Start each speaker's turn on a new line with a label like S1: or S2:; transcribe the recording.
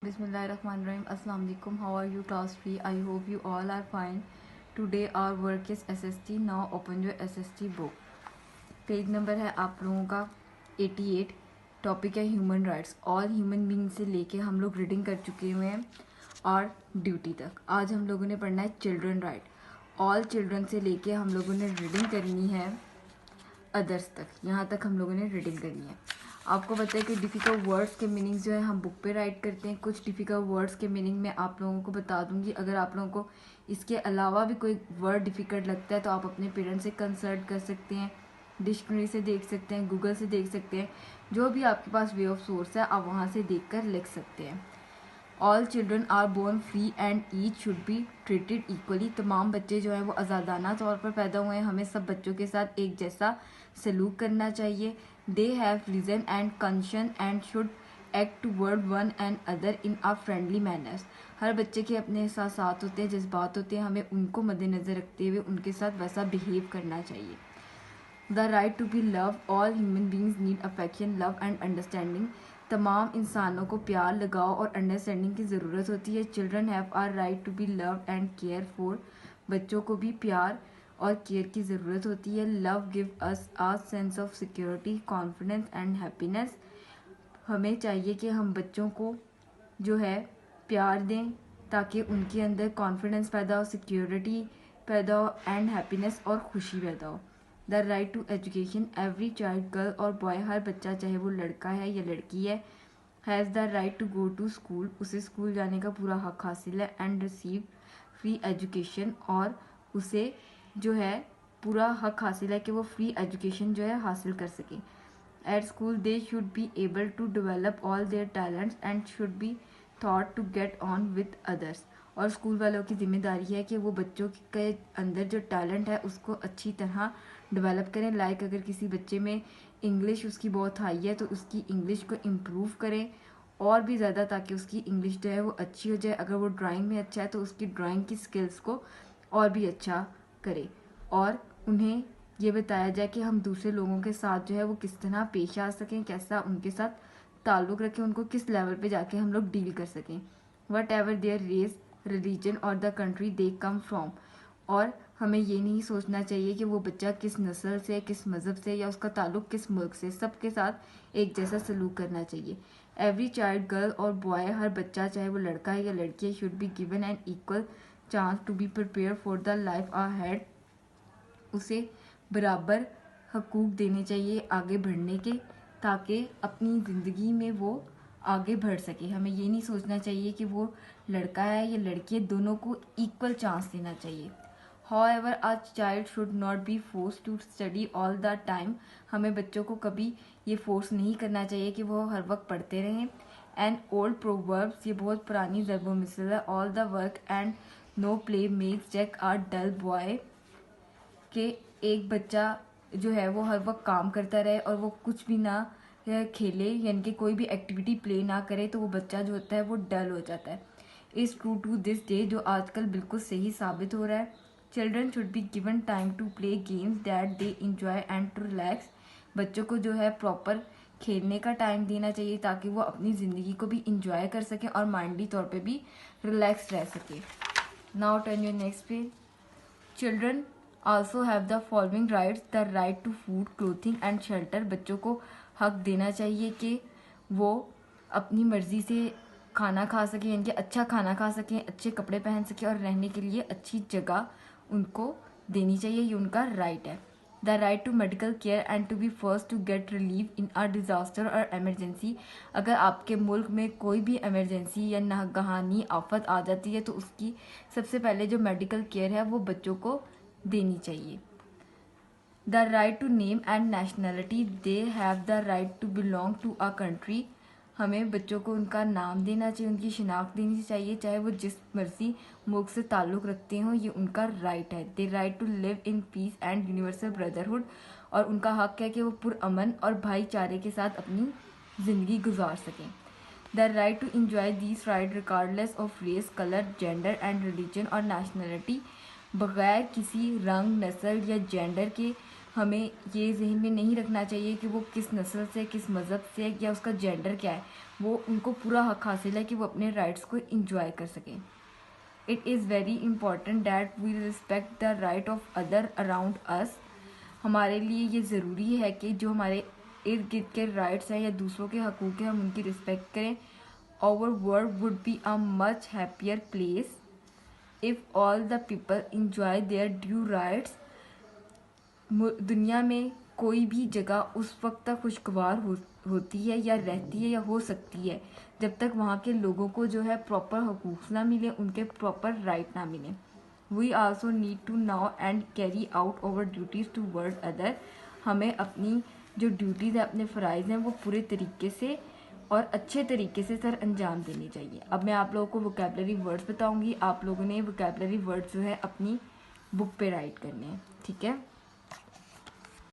S1: Bismillahirrahmanirrahim. Assalamu alaikum. How are you, class 3? I hope you all are fine. Today our work is SST. Now open your SST book. Page number है आप लोगों का 88. Topic है human rights. All human being से लेके हम लोग reading कर चुके हुए हैं और ड्यूटी तक. आज हम लोगों ने पढ़ना है चिल्ड्रन राइट. ऑल चिल्ड्रन से लेके हम लोगों ने रीडिंग करनी है अदर्स तक. यहाँ तक हम लोगों ने रीडिंग करनी है. आपको पता है कि डिफ़िकल्ट वर्ड्स के मीनिंग्स जो है हम बुक पे राइट करते हैं. कुछ डिफ़िकल्ट वर्ड्स के मीनिंग मैं आप लोगों को बता दूंगी. अगर आप लोगों को इसके अलावा भी कोई वर्ड डिफ़िकल्ट लगता है तो आप अपने पेरेंट्स से कंसल्ट कर सकते हैं, डिक्शनरी से देख सकते हैं, गूगल से देख सकते हैं. जो भी आपके पास वे ऑफ सोर्स है आप वहाँ से देख कर लिख सकते हैं. All children are born free and each should be treated equally. तमाम बच्चे जो हैं वो आज़ादाना तौर पर पैदा हुए हैं. हमें सब बच्चों के साथ एक जैसा सलूक करना चाहिए. They have reason and conscience and should act toward one and other in a friendly manners. हर बच्चे के अपने एहसासात होते हैं, जज्बात होते हैं. हमें उनको मद्देनज़र रखते हुए उनके साथ वैसा बिहेव करना चाहिए. The right to be love. All human beings need affection, love and understanding. तमाम इंसानों को प्यार, लगाव और अंडरस्टैंडिंग की ज़रूरत होती है. Children have are right to be loved and care for. बच्चों को भी प्यार और केयर की ज़रूरत होती है. Love give us a sense of security, confidence and happiness. हमें चाहिए कि हम बच्चों को जो है प्यार दें ताकि उनके अंदर कॉन्फिडेंस पैदा हो, सिक्योरिटी पैदा हो एंड हैप्पीनेस और खुशी पैदा हो. The right to education. Every child, girl और बॉय, हर बच्चा चाहे वो लड़का है या लड़की है, has the right to go to school. उसे स्कूल जाने का पूरा हक हासिल है. And receive free education. और उसे जो है पूरा हक हासिल है कि वो फ्री एजुकेशन जो है हासिल कर सके. At school they should be able to develop all their talents and should be taught to get on with others. और स्कूल वालों की जिम्मेदारी है कि वो बच्चों के अंदर जो टैलेंट है उसको अच्छी तरह डेवलप करें. लाइक अगर किसी बच्चे में इंग्लिश उसकी बहुत हाई है तो उसकी इंग्लिश को इम्प्रूव करें और भी ज़्यादा, ताकि उसकी इंग्लिश जो है वो अच्छी हो जाए. अगर वो ड्राइंग में अच्छा है तो उसकी ड्राइंग की स्किल्स को और भी अच्छा करें. और उन्हें ये बताया जाए कि हम दूसरे लोगों के साथ जो है वो किस तरह पेश आ सकें, कैसा उनके साथ ताल्लुक़ रखें, उनको किस लेवल पे जाके हम लोग डील कर सकें. Whatever their race, religion और the country they come from. और हमें ये नहीं सोचना चाहिए कि वो बच्चा किस नस्ल से, किस मज़हब से या उसका ताल्लुक़ किस मुल्क से. सबके साथ एक जैसा सलूक करना चाहिए. एवरी चाइल्ड, गर्ल और बॉय, हर बच्चा चाहे वो लड़का है या लड़की है, should be given an equal chance to be prepare for the life ahead. उसे बराबर हकूक़ देने चाहिए आगे बढ़ने के, ताकि अपनी ज़िंदगी में वो आगे बढ़ सके. हमें ये नहीं सोचना चाहिए कि वो लड़का है या लड़की है, दोनों को इक्वल चांस देना चाहिए. However, a child should not be forced to study all the time. हमें बच्चों को कभी ये फोर्स नहीं करना चाहिए कि वो हर वक्त पढ़ते रहें. And old proverbs, ये बहुत पुरानी ज़रबो मिसल है. All the work and no play makes Jack a dull boy. कि एक बच्चा जो है वो हर वक्त काम करता रहे और वो कुछ भी ना खेले, यानी कि कोई भी एक्टिविटी प्ले ना करे, तो वो बच्चा जो होता है वो डल हो जाता है. Is true to this day, जो आजकल बिल्कुल सही साबित हो रहा है. Children should be given time to play games that they enjoy and to relax. बच्चों को जो है प्रॉपर खेलने का टाइम देना चाहिए ताकि वो अपनी ज़िंदगी को भी इंजॉय कर सकें और माइंडली तौर पे भी रिलैक्स रह सके. Now turn your next page. Children also have the following rights. The right to food, clothing and shelter. बच्चों को हक देना चाहिए कि वो अपनी मर्ज़ी से खाना खा सकें, यानी कि अच्छा खाना खा सकें, अच्छे कपड़े पहन सकें और रहने के लिए अच्छी जगह उनको देनी चाहिए. ये उनका राइट है. The right to medical care and to be first to get relief in a disaster और एमरजेंसी. अगर आपके मुल्क में कोई भी एमरजेंसी या नागहानी आफत आ जाती है तो उसकी सबसे पहले जो मेडिकल केयर है वो बच्चों को देनी चाहिए. The right to name and nationality. They have the right to belong to a country. हमें बच्चों को उनका नाम देना चाहिए, उनकी शिनाख्त देनी चाहिए, चाहे वो जिस मर्जी मुल्क से ताल्लुक़ रखते हों. ये उनका राइट है. They right to live in peace and universal brotherhood. और उनका हक है कि वो पुरअमन और भाईचारे के साथ अपनी ज़िंदगी गुजार सकें. The right to enjoy this right regardless of race, colour, gender and religion और नेशनैलिटी. बग़ैर किसी रंग, नस्ल या जेंडर के हमें ये जहन में नहीं रखना चाहिए कि वो किस नस्ल से, किस मज़हब से, या उसका जेंडर क्या है। वो उनको पूरा हक हासिल है कि वो अपने राइट्स को इंजॉय कर सकें। It is very important that we respect the right of other around us. हमारे लिए ये ज़रूरी है कि जो हमारे इर्द गिर्द के राइट्स हैं या दूसरों के हकूक़ हैं, हम उनकी रिस्पेक्ट करें। Our world would be a much happier place if all the people enjoy their due rights. दुनिया में कोई भी जगह उस वक्त तक खुशगवार होती है या रहती है या हो सकती है जब तक वहाँ के लोगों को जो है प्रॉपर हकूक़ ना मिले, उनके प्रॉपर राइट ना मिले। We also need to now and carry out over duties toward other. हमें अपनी जो ड्यूटीज़ है, अपने फ़राइज़ हैं, वो पूरे तरीके से और अच्छे तरीके से सर अंजाम देने चाहिए। अब मैं आप लोगों को वोकैबलरी वर्ड्स बताऊंगी, आप लोगों ने वोकैबलरी वर्ड्स जो है अपनी बुक पे राइट करने हैं, ठीक है।